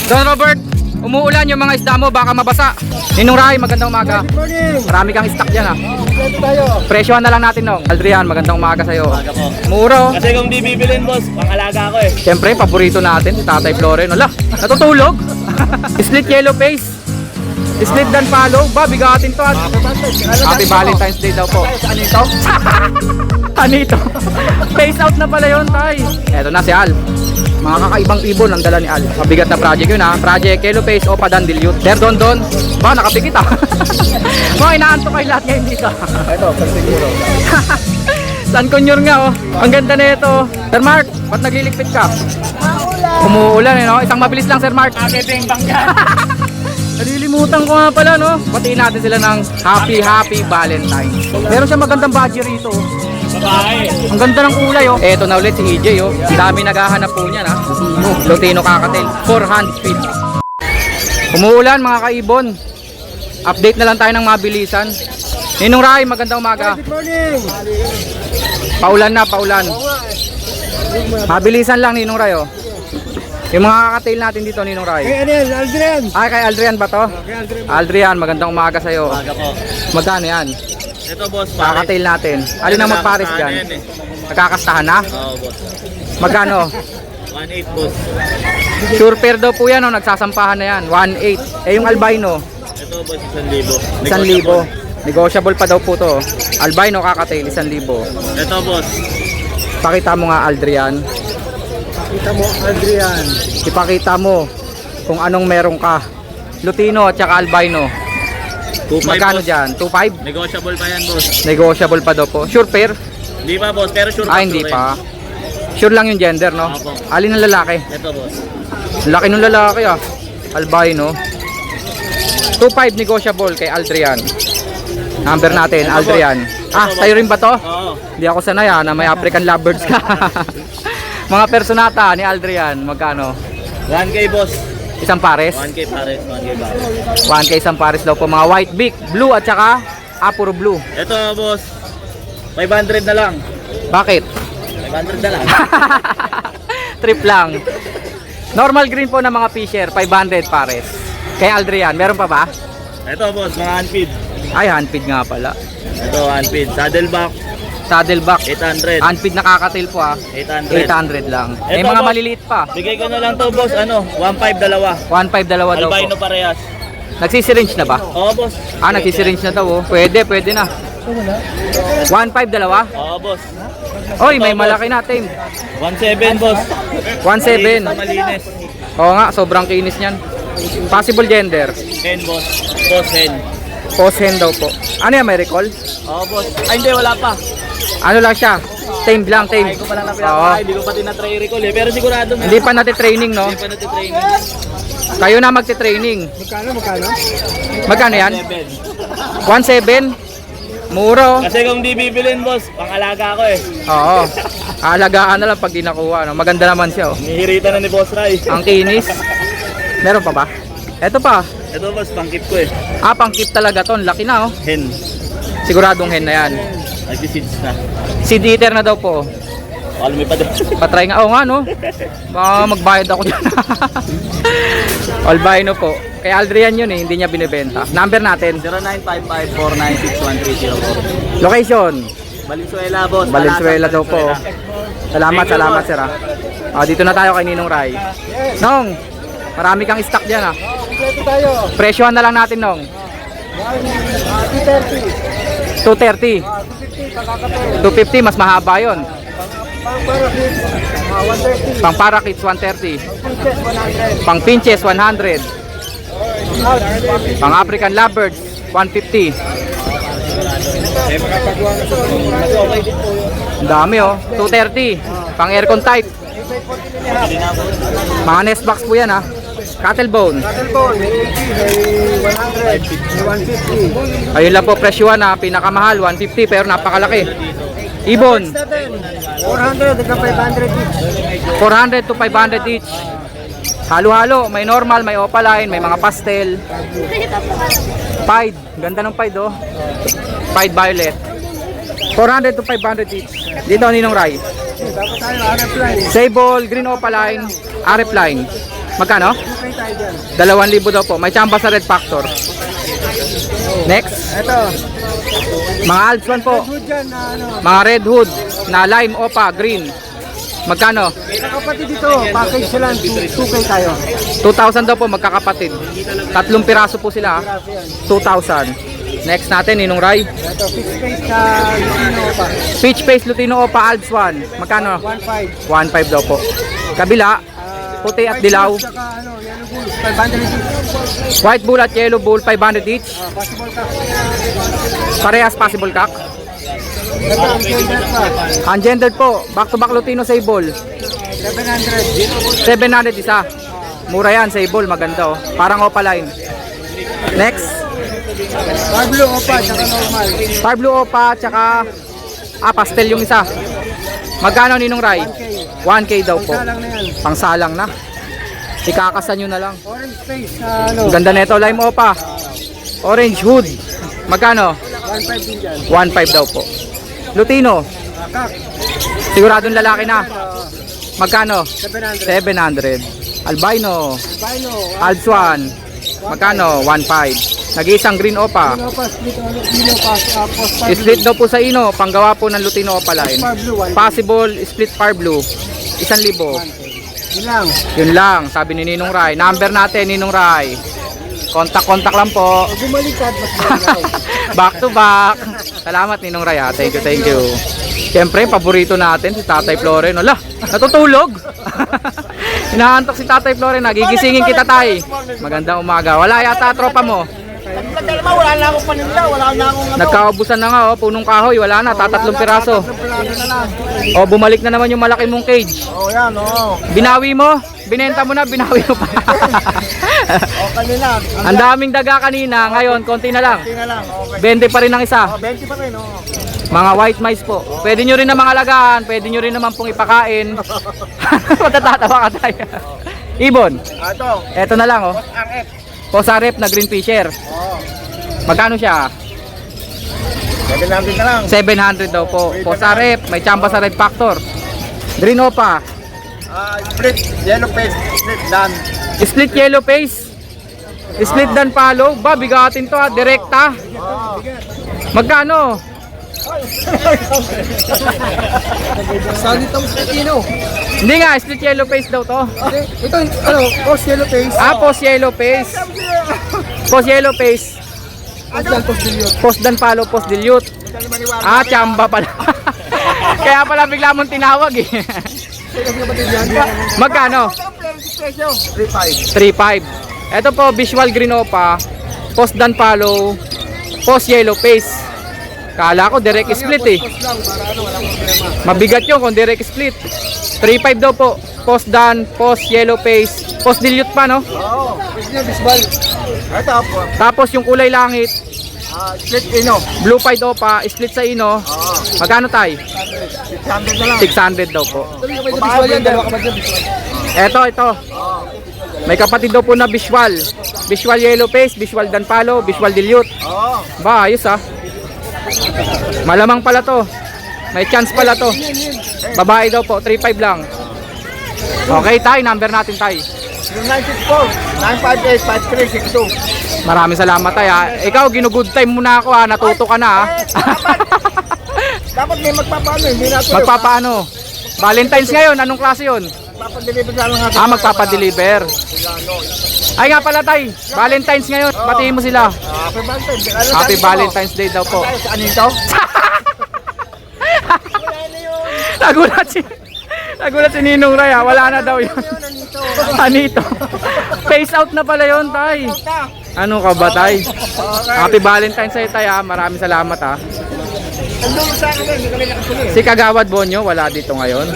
Don Robert, umuulan yung mga isda mo, baka mabasa. Ninong Ray, magandang umaga. Good morning. Marami kang stock dyan ha. Kompleto tayo. Presyohan na lang natin nung. Aldrian, magandang umaga sa'yo. Umaga po. Muro. Kasi kung di bibilin boss, pangalaga ko eh. Siyempre, paborito natin, si Tatay Floren. Wala, natutulog. Split yellow face. Split dan follow. Ba, bigatin to. Happy Valentine's Day daw po. Ano ito? Ano ito? Face out na pala yun, Tay. Eto na si Al. Mga kakaibang ibon ang dala ni Al. Mabigat na project yun ha. Project Yellow Face o Padan Dilute. Sir Don Don. Ba, nakapikit ha. Mga inaanto kayo lahat ngayon dito. Ito, siguro. San Conyor nga oh. Ang ganda na ito. Sir Mark, ba't nagliligpit ka? Umuulan eh no. Isang mabilis lang Sir Mark. Aking banggan. Nalilimutan ko nga pala no. Batiin natin sila ng Happy Valentine. Meron siya magandang badge rito. Babae. Ang ganda ng kulay oh. Eto na ulit si EJ oh. Dami naghahanap po niya na. Lutino Kakatil. 400 feet. Umuulan mga kaibon. Update na lang tayo ng mabilisan. Ninong Ray, magandang umaga. Good morning. Paulan na, paulan. Mabilisan lang Ninong Ray oh. Yung mga kakatail natin dito Ninong Ray. Kay Adrian, Adrian. Ay, kay Aldrian ba to? Kay Adrian. Aldrian, magandang umaga sa'yo. Umaga po. Magkano yan? Ito boss, pare. Kakatail natin. Alin ang magpares dyan? Nagkakastahan na? Oo boss. Magkano? 1.8 boss. Sure pair daw po yan oh, nagsasampahan na yan. 1.8. Eh yung albino, Ito boss, 1,000. 1,000. Negotiable pa daw po to. Albino kakatail, 1,000. Ito boss. Pakita mo nga Aldrian. Kita mo, Adrian. Ipakita mo kung anong meron ka. Lutino at saka albino. 2.5 Magkano boss. dyan? 2.5? Negotiable pa yan boss. Negotiable pa daw po. Sure pair? Hindi pa boss, pero sure Ah, hindi pa. Sure lang yung gender, no? Opo. Alin ang lalaki? Ito boss. Laki ng lalaki ah. Albino. 2.5 negotiable kay Aldrian. Number natin, Aldrian. Ah, tayo rin ba to? Oo. Hindi ako sanay na may African lovebirds ka. Mga personata ni Aldrian, magkano? 1K boss. Isang pares? 1K pares, 1K pares. 1K isang pares daw po. Mga white beak, blue at saka puro blue. Ito boss. 500 na lang. Bakit? 500 na lang. Trip lang. Normal green po ng mga fisher, 500 pares. Kay Aldrian, meron pa ba? Ito boss, mga handfeed. Ay, handfeed nga pala. Ito handfeed. Saddleback, Saddleback. 800. Handfeed na kakatail po 800. 800 lang. May Ito, mga boss. maliliit pa. Bigay ko na lang to boss, 1.5 dalawa. 1.5 dalawa daw Albino po. parehas. Nagsisiringe na ba? Oo boss. Ah, nagsisiringe na daw oh. Pwede na. 1.5 dalawa? Oo boss. Oy, may malaki na team. 1.7 boss. 1.7. Malinis. Oo nga, sobrang kinis niyan. Possible gender. 10 boss. Boss 10. Post hen daw po. Ano yan, may recall? Oo boss. Ay hindi, wala pa. Ano lang siya? Tame lang, tame. Ay ko pa lang na Oo. pinapakain. Hindi ko pa tinatry recall eh. Pero sigurado na. Hindi pa natin-training, no? Hindi pa natitraining. Kayo na magte-training. Magkano? Magkano yan? 7. 1.7? Muro. Kasi kung di bibilin boss, pangalaga ko eh. Oo. Alagaan na lang pag di nakuha. No? Maganda naman siya. Oh. Nihirita na ni Boss Rai. Ang kinis. Meron pa ba? Eto pa. Ito boss, pangkip ko eh. Ah, pang keep talaga to. Ang laki na oh. Hen. Siguradong hen na yan. Nag-seeds na. Seed eater na daw po. Alam mo pa din. Patry nga. Oo nga no. Baka magbayad ako dyan. Albino po. Kay Aldrian yun eh. Hindi niya binibenta. Number natin. 0955-496-1304. Location. Valenzuela boss. Valenzuela daw po. Salamat, Thank you, salamat boss. sir ah. Dito na tayo kay Ninong Ray. Nong, marami kang stock dyan ah. Kompleto tayo. Presyohan na lang natin Nong. 230. 230. 250, kakakatayo. 250, mas mahaba yun. Pang para kids, 130. Pang Parakits, 130. Pinches, 100. Pang Pinches, 100. Pang African Lovebirds, 150. Ang dami oh. 230. Pang aircon type. Mga nest box po yan ah. Cattle bone. Cotton may 80, may 100, may 150. Ayun lang po presyuhan na pinakamahal 150 pero napakalaki. Ibon 400 hanggang 500 each. 400 to 500 each. Halo-halo, may normal, may opaline, may mga pastel. Pied, ganda ng pied oh. Pied violet. 400 to 500 each. Dito Ninong Ray. Dapat tayo RF line. Sable, green opaline, RF line. Magkano? 220 tayo dyan. 2,000 daw po. May tsamba sa Red Factor. Next, Ito, mga Alps 1 po. good dyan na ano. Mga Red Hood na lime, opa, green. Magkano? Kapatid dito, package sila, 2K tayo. 2,000 daw po magkakapatid. 3 piraso po sila. 2,000. Next natin, Ninong Ray. Ito, fixed space sa Lutino pa. Peach Face Lutino Opa Alps 1. Magkano? 1.5. 1,500 daw po. Kabila, puti at dilaw. Saka ano, yellow bull, 500 each. White Bull at Yellow Bull, 500 each. Possible ka. Parehas possible kak. Ito, ang gender pa. Ungendered po. Back to back Lutino Sable. 700. 700 isa. Mura yan, Sable. Maganda oh. Parang Opaline. Next. Pablo, opa, saka normal. Star Blue Opa, tsaka pastel yung isa. Magkano Ninong Ray? 1K daw po. Salang na yan. Pangsalang na. Ikakasan nyo na lang. Orange space sa ano, Ang ganda nito, Lime Opa. Orange Hood. Magkano? 1.5 din dyan. 1,500 daw po. Lutino. Kak, Siguradong lalaki na. Magkano? 700. 700. Albino. Albino, Alps 1. Magkano? 1,500. Nag-iisang green opa. Lutino pa, Lutino pa, post Pablo. Split daw po sa ino. Panggawa po ng Lutino Opa line. Pablo, 1. Possible split far blue. 1,000. Yun lang. Yun lang. Sabi ni Ninong Ray. Number natin, Ninong Ray. Kontak lang po. Pag bumaliktad, mas malaki. Back to back. Salamat Ninong Ray ha. Thank you. Siyempre, paborito natin si Tatay Floren. Wala, natutulog. Hinahantok si Tatay Floren. Nagigisingin kita tay. Magandang umaga. Wala yata tropa mo. Wala na akong paninda, wala na akong Nagkaubusan na nga oh, punong kahoy. Wala na, 3 piraso. O, bumalik na naman yung malaki mong cage. Oh, yan, oh. Binawi mo? Binenta mo na, binawi mo pa. Oh, kanina. Ang daming daga kanina, ngayon konti na lang. Tingnan lang, okay. 20 pa rin ang isa. Oh, 20 pa rin, oh. Mga white mice po. Pwede nyo rin namang alagaan, pwede nyo rin naman pong ipakain. Matatatawa ka tayo. Ibon, Ito, eto na lang oh. ang F. Posarep na green fisher. Oh. Magkano siya? 700 na lang. 700 daw po. Posarep, may tsamba sa Red Factor. Green Opa, Split, yellow face, split, done. split yellow face. Split dan palo. Ba, bigatin to ha, direkta. Oh. Magkano? Solid tong Lutino. Hindi nga, split yellow face daw to. Ito, ano, post yellow face. Post yellow face. Post yellow face. Post post dilute. Post dan palo, post dilute. Tsamba pala. Kaya pala bigla mong tinawag eh. Magkano? 3.5. 3,500. Ito po, visual green opa. Post dan palo, post yellow face. Kala ko direct split eh. Post lang, para ano, wala akong problema. Mabigat yun kung direct split. 3,500 daw po. Post dan, post yellow face, post dilute pa no? Oo, pwede nyo, bisbal. Ito, po. Tapos yung kulay langit, Split ino. blue pied opa, split sa ino. Oo. Magkano tay? 600 na lang. 600 daw po. Bisbal yan, dalawa ka ba dyan? Ito. May kapatid daw po na visual. Visual yellow face, visual dan palo, visual dilute. Oo. Ba, ayos ah. Malamang pala to. May chance pala to. Babae daw po, 3,500 lang. Okay tay, number natin tay. 0964-958-5362. Maraming salamat tay ha. Ikaw, ginugood time muna ako ha. Natuto ka na ha. Dapat may magpapaano, hindi natin. Magpapaano? Valentine's ngayon, anong klase yun? Magpapadeliver na lang natin. Magpapadeliver. Ay nga pala tay, Valentine's ngayon. Batiin mo sila. Happy Valentine's. Happy Valentine's Day daw po. Ano ito? Nagulat si Ninong Ray ha. Wala na daw yun. Anito. Face out na pala yun tay. Ano ka ba tay? Happy Valentine's sa'yo tay ha. Maraming salamat ha. Andun sa akin, hindi kami nakasulit. Si Kagawad Bonyo wala dito ngayon.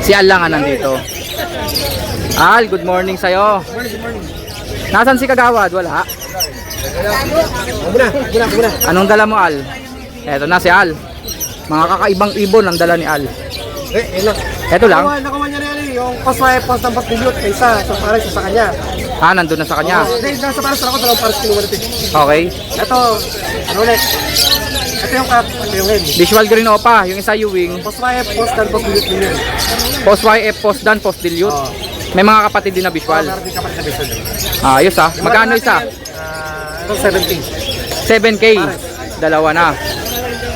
Si Al lang ang nandito. Al, good morning sa'yo. Nasaan si Kagawad? Wala. Muna. Anong dala mo Al? Eto na si Al. Mga kakaibang ibon ang dala ni Al. Ilan? Eto lang. Nakuha niya na yan eh, yung post ng dilute, isa para sa kanya. Nandun na sa kanya. Hindi, nasa para sa ako, dalawang para sa kinuha natin. Okay. Ito, ano ulit? Ito yung cut, ito yung head. Visual green opa, yung isa Ewing. Post dan post dilute din yun. Post YF, post dan, post dilute. May mga kapatid din na visual. Meron din kapatid na visual. Ayos ah. Magkano isa? Ito 17. 7K. Dalawa na.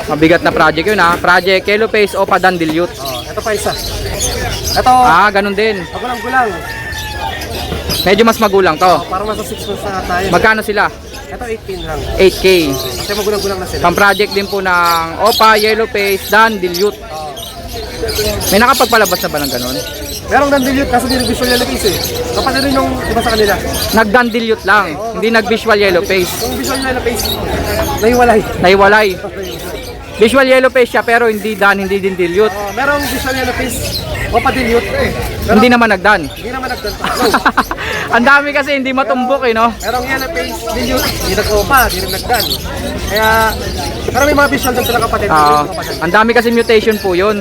Mabigat na project yun ah. Project Yellow Face Opa Dan Dilute. Ito pa isa. Ito, Ganun din. magulang-gulang. Medyo mas magulang to. Parang nasa 6 months na tayo. Magkano sila? Ito 18 lang. 8K. Kasi magulang-gulang na sila. Pang project din po ng Opa Yellow Face Dan Dilute. May nakapagpalabas na ba ng ganun? Merong dandilute kasi hindi visual yellow face eh. Kapatid rin yung iba sa kanila. Nag-Dan Dilute lang. Hindi nag-visual yellow face. Yung visual yellow face, nahiwalay. Naiwalay. Visual yellow face siya pero hindi Dan, hindi din dilute. Merong visual yellow face, opa dilute. Pero Hindi naman nag-Dan. hindi naman nagdanta. Ang dami kasi hindi matumbok eh no? Merong yellow face, dilute, hindi nag-opa, hindi rin nagdan. Kaya, pero may mga visual din sila kapatid. Ang dami kasi mutation po yun.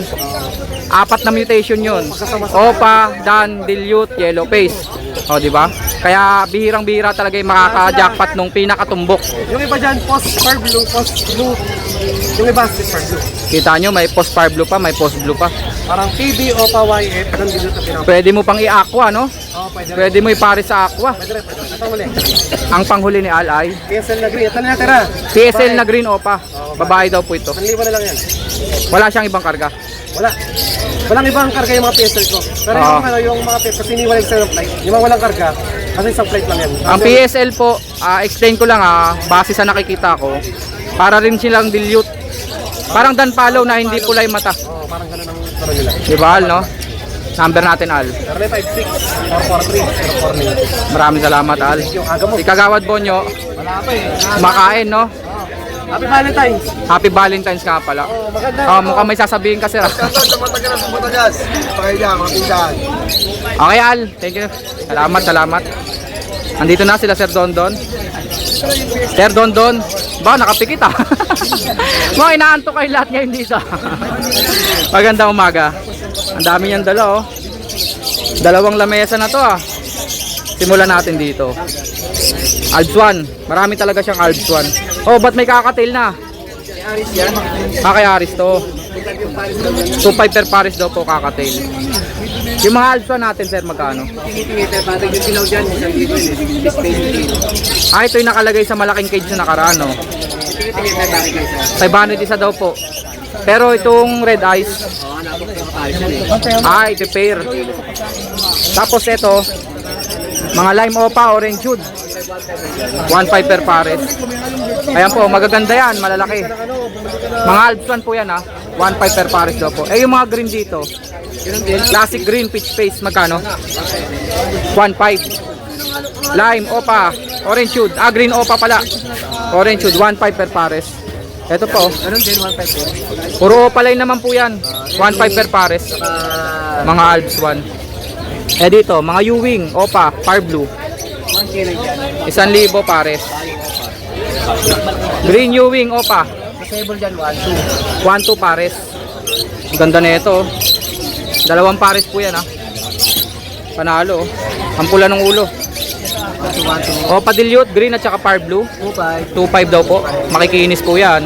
4 na mutation yun. Opa, Dan, Dilute, Yellow Face. O, di ba? Kaya bihirang-bihira talaga yung makaka-jackpot nung pinakatumbok. Yung iba dyan, post far blue, post blue. Yung iba, far blue. Kita nyo, may post far blue pa, may post blue pa. Parang PB, opa, YF, dan dilute na pinaka. Pwede mo pang i-aqua, no? Pwede rin. Pwede mo ipare sa aqua. Pwede rin. Ito muli. Ang panghuli ni Al ay PSL na green. Ito na natira. PSL na green opa. Babae daw po ito. 1,000 na lang yan. Wala siyang ibang karga. Wala. Walang ibang karga yung mga PSL ko. Pero yung mga PSL, kasi iniwalay sa flight. Yung mga walang karga, kasi isang flight lang yan. Ang PSL po, explain ko lang base sa nakikita ko. Para rin silang dilute. Parang Dan Palo na hindi pula yung mata. Parang ganun ang taro nila. Di ba Al, no? Number natin Al. 0956-443-0490. Maraming salamat Al. Yung aga mo. Si Kagawad Bonyo, Wala pa eh. makain no? Happy Valentine's. Happy Valentine's nga pala. Maganda. Mukhang may sasabihin kasi. Shoutout sa matagal ng Batangas. Pakaya, mga pinsan. Okay Al, thank you. Salamat. Andito na sila Sir Dondon. Sir Dondon, ba nakapikit ah. Mga inaanto kayo lahat ngayon dito. Magandang umaga. Ang dami niyang dala oh. Dalawang lamesa na to ah. Simulan natin dito. Alps 1. Marami talaga siyang Alps 1. Oh, ba't may kakatail na? Kay Aris to. 2.5 per pares daw po kakatail. Yung mga Alps 1 natin sir, magkano? Ito yung nakalagay sa malaking cage na nakaraan no? 500 isa daw po. Pero itong red eyes, ito pair. Tapos ito, mga lime opa, orange hood. 1.5 per pares. Ayan po, magaganda yan, malalaki. Mga Alps 1 po yan ha. 1.5 per pares daw po. Yung mga green dito, classic green pitch face, magkano? 1.5. Lime opa, orange hood. Green opa pala. Orange hood, 1.5 per pares. Ito po. Ganun din, 1.5. Puro opa line naman po yan. 1.5 per pares. Mga Alps 1. Dito, mga U-wing, opa, far blue. 1,000 pares. Green U-wing, opa. Disable dyan, 1,2. 1-2 pares. Ang ganda na ito. Dalawang pares po yan ha. Panalo. Ang pula ng ulo. Opa dilute, green at saka far blue. 2.5. 2.5 daw po. Makikinis po yan.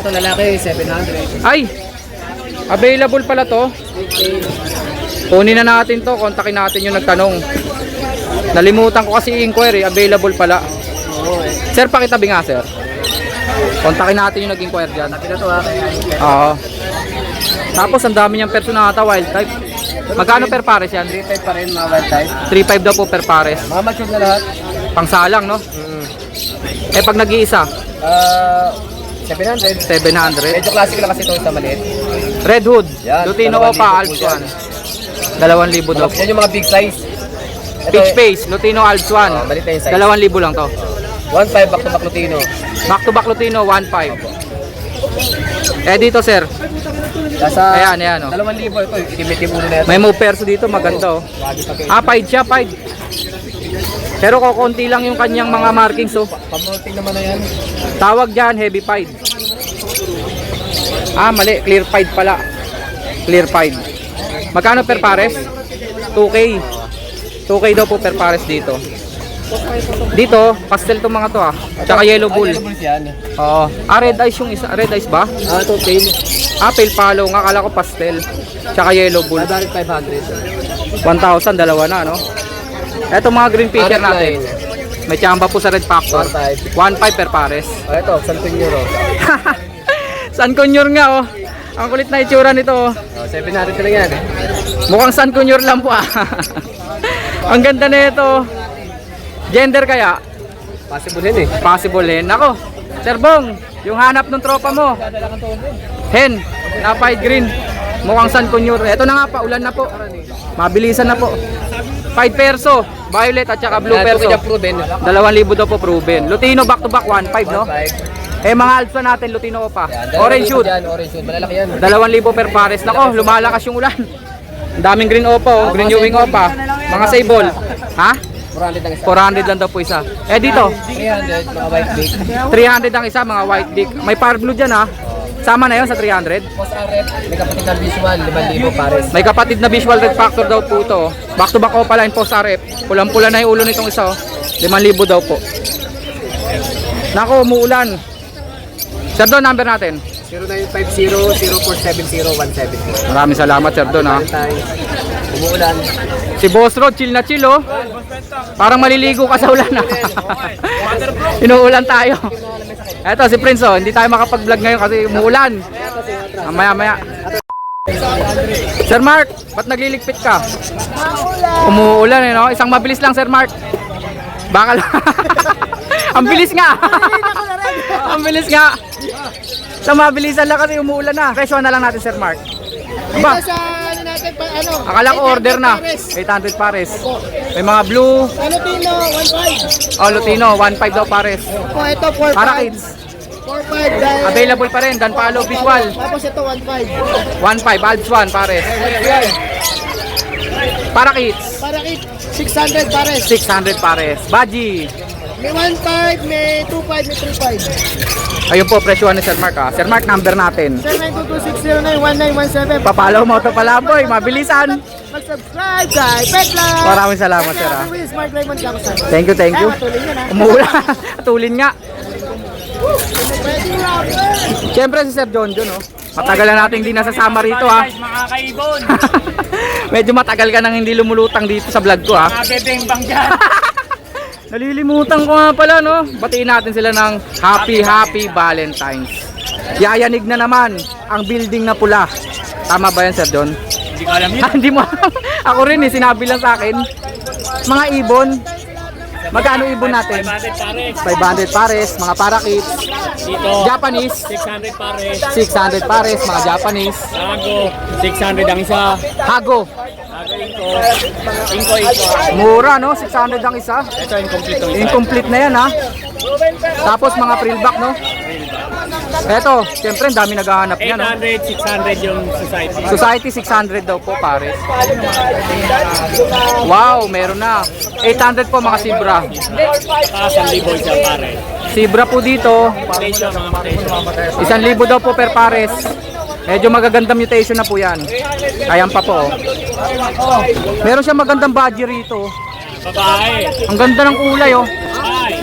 Ito lalaki, 700. Ay! Available pala to. Kunin na natin to. Kontakin natin yung nagtanong. Nalimutan ko kasi i-inquiry. Available pala. Sir, pakitabi nga sir. Kontakin natin yung nag-inquire dyan. Oo. Tapos ang dami niyang personata wild type. Magkano per pares yan? 3.5 pa rin, mga wild type. 3.5 daw po per pares. Mga mature na lahat. Pangsalang no? Pag nag-iisa, 700. 700. Medyo classic lang kasi ito sa maliit. Red Hood, Yan, Lutino 2,000 Opa, po Alps dyan. 1. 2,000 daw. Yan yung mga big size. Peach Face, Lutino Alps 1. Maliit na yung size. 2,000 lang to. 1.5 back to back Lutino. Back to back Lutino, 1.5. Dito sir, Nasa ayan oh. 2,000 ito. Itim-itim ulo na ito. May move perso dito, maganda oh. Pied siya, pied. Pero kukunti lang yung kanyang mga markings oh. Pamulting naman na yan. Tawag dyan, heavy pied. Mali, clear pied pala. Clear pied. Magkano per pares? 2K. 2K daw po per pares dito. Dito, pastel tong mga to Tsaka yellow bull. Yellow bulls yan. Oo. Red eyes yung isa. Red eyes ba? Ito tail. Pale palo nga. Akala ko pastel. Tsaka yellow bull. 500. 1,000, dalawa na, no? Eto mga green fisher natin. May tsamba po sa Red Factor. 1,500 per pares. Oh, ito, Santon Euro. San Conyor nga, oh. Ang kulit na itsura nito, oh. Oh, 700 lang yan. Mukhang San Conyor lang po, ah. Ang ganda na ito. Gender kaya? Possible yan eh. Possible hen. Ako, Sir Bong, yung hanap ng tropa mo. Hen, napay green. Mukhang San Conyor. Ito na nga pa, ulan na po. Mabilisan na po. 5 perso, violet at saka blue perso. 2,000 daw po proven. Lutino back to back 1,500, no? Eh mga alpha natin, Lutino pa. Orange shoot. Orange shoot, malalaki yan. 2,000 per pares. Nako, lumalakas yung ulan. Ang daming green opa, oh. Green Ewing opa. Mga sable. Ha? 400 lang isa. 400 lang daw po isa. Eh dito, 300, mga white big. 300 ang isa, mga white dick. May par blue dyan, ha? Sama na yon sa 300. Post RF, may kapatid na visual, 5,000 pares. May kapatid na visual red factor daw po ito. Back to back opa line post RF. Pulang-pula na yung ulo nitong isa, oh. 5,000 daw po. Nako, umuulan. Sir Don, number natin. 0950-0470-170. Maraming salamat, Sir Don, ha. Umuulan. Si Boss Rod, chill na chill, oh. Parang maliligo ka sa ulan, ha. Inuulan tayo. Eto, si Prince, oh. Hindi tayo makapag-vlog ngayon kasi umuulan. Maya. Sir Mark, ba't nagliligpit ka? Umuulan, eh, no? Isang mabilis lang, Sir Mark. Bakal. Ang bilis nga. Ang bilis nga. Sa mabilisan lang kasi umuulan na. Presyo na lang natin, Sir Mark. Ba? Sa ano natin pa ano? Akala ko order na. 800 pares. May mga blue. Lutino 1.5. Oh, Lutino, 1.5 daw pares. Oh, ito 4.5. Para kids. 4.5 dahil. Available pa rin. Dan Palo Visual. Tapos ito 1.5. 1.5. Alps 1 pares. Para kids. Para kit 600 pares. 600 pares. Baji. May 1.5, may 2.5, may 3.5. Ayun po, presyo ni Sir Mark, ha. Sir Mark, number natin. 0922-609-1917. Papalaw mo ito pala, boy. Mabilisan. Mag-subscribe kay Petla. Maraming salamat, sir, ha. Smart Raymond Jackson. Thank you, thank you. Matuloy yun, ha. Umuulan. Tulin nga. Pwede rapper. Siyempre si Sir John, oh. Matagal na natin hindi nasasama rito, ha. Mga kaibon. Medyo matagal ka nang hindi lumulutang dito sa vlog ko, ha. Mga bebeng dyan. Nalilimutan ko nga pala, no. Batiin natin sila ng Happy Valentine's. Yayanig na naman ang building na pula. Tama ba yan, Sir John? Hindi ko alam yun. Hindi mo alam. Ako rin, sinabi lang sa akin. Mga ibon. Magkano ibon natin? 500 pares. 500 pares, mga parakits. Dito. Japanese, 600 pares. 600 pares, mga Japanese. Tago. 600 ang isa. Hago, Tago Inko. mura, no? 600 ang isa. Ito incomplete ang isa. Incomplete na yan, ha. Tapos mga frillback, no? Eto, siyempre, ang dami naghahanap niya, no? 800, 600 yung society. Society 600 daw po, pares. Wow, meron na. 800 po, mga Sibra. Taas ang libo isa pare. Sibra po dito, Ratio mga mutation. 1,000 daw po per pares. Medyo magagandang mutation na po yan. Ayan pa po, oh. Meron siya magandang badge rito. Babae. Ang ganda ng kulay, oh. Ay.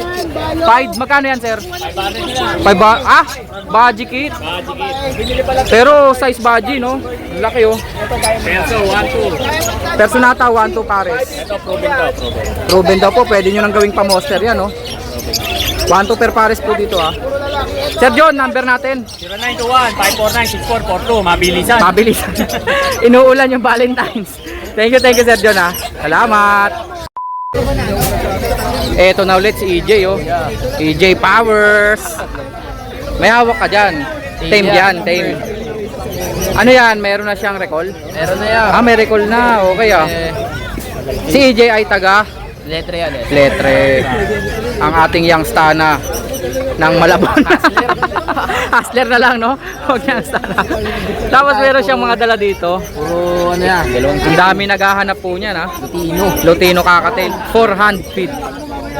5, magkano yan, sir? 500 nila. 5 ba? Ah, badge kit. Budget. Pero size badge, no? Laki, oh. Perso 1, 2. Personata 1, 2 pares. Ito proven to. Proven. Proven daw po, pwede nyo nang gawing pa-monster yan, no? 1, 2 per pares po dito, ah. Sir John, number natin. 0921-549-6442. Mabilisan. Mabilis. Inuulan yung Valentine's. Thank you, Sir John, ha. Salamat. Eto na ulit si EJ, oh. EJ Powers. May hawak ka dyan. Tame yan, tame. Ano yan? Meron na siyang recall? Meron na yan. Ah, may recall na. Okay, ah. Si EJ ay taga Letre yan eh. Letre. Ang ating youngstana ng Malabon. Hustler na lang, no? Huwag youngstana. Tapos meron siyang mga dala dito. Puro ano yan. Ang dami naghahanap po niyan, ha? Lutino. Lutino Kakatail. 4-hand feet.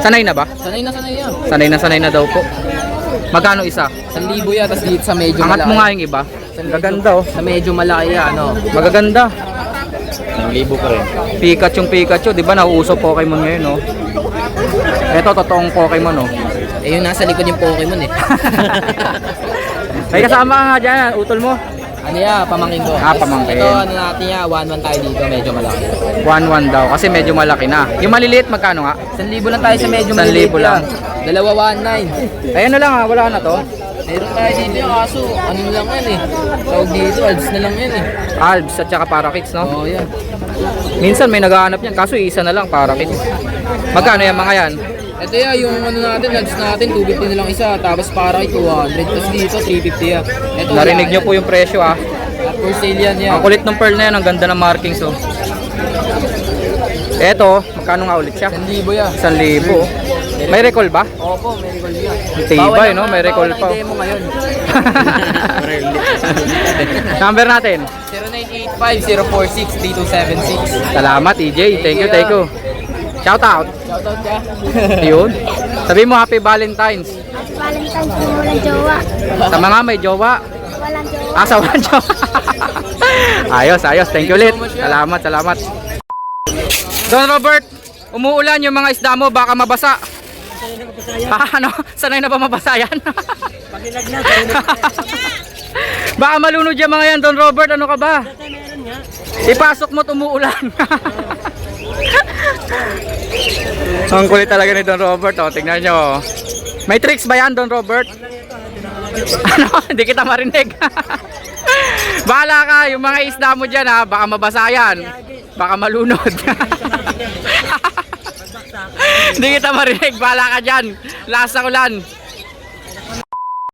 Sanay na ba? Sanay yan. Sanay na daw po. Magkano isa? 1,000 yan, tapos dito sa medyo Angat mo nga yung iba. Gaganda, oh. Sa medyo malaki yan, ano. Magaganda. 1,000 pa rin. Pikachu, di ba nauuso Pokemon ngayon, no? Ito, totoong Pokemon, no? Eh, yung nasa likod yung Pokemon eh. May kasama ka nga dyan, utol mo. Ano yan, pamangkin ko. Pamangkin. Ito, ano natin yan, 1-1 tayo dito, medyo malaki. 1-1 daw kasi medyo malaki na. Yung maliliit magkano nga? 1,000 lang tayo sa medyo 1,000 maliit lang. yan. Dalawa 1,900. Ayun na lang wala na to. Meron tayo dito yung kaso, ano lang yan eh. Tawag dito, ads na lang yan eh. Albs at saka Parakeets, no? Oo, yan. Minsan may naghahanap yan, kaso isa na lang Parakeets. Magkano yan mga yan? Ito yan, yung ano natin, ads natin, 250 na lang isa. Tapos para 200. Tapos dito, 350 yan. Ito, Narinig wala nyo yan. po yung presyo ah. At for sale yan yan. Ang kulit ng pearl na yan, ang ganda ng markings oh. Eto, magkano nga ulit siya? 1,000 yan. 1,000. May recall ba? Opo, may recall yan. Ang tibay, no? May recall pa. Bawal ang demo ngayon. Number natin. 0985-046-3276. Salamat EJ. Thank you, thank you. Shout out. Shoutout ka. Yun. Sabi mo happy Valentine's. Valentine's mo walang jowa. Sa mga may jowa. Walang jowa. Sa walang jowa. Ayos, ayos. Thank you ulit. Salamat, salamat. Don Robert, umuulan yung mga isda mo, baka mabasa. Ano? Sanay na ba mabasa yan? Baka malunod yung mga yan, Don Robert. Ano ka ba? Ipasok mo, umuulan. Ang kulit talaga ni Don Robert. Oh, tingnan nyo. May tricks ba yan, Don Robert? Ano? Hindi kita marinig. Bahala ka, yung mga isda mo dyan ha, baka mabasa yan. Baka malunod. Hindi kita marinig, bahala ka dyan. Lasa ulan.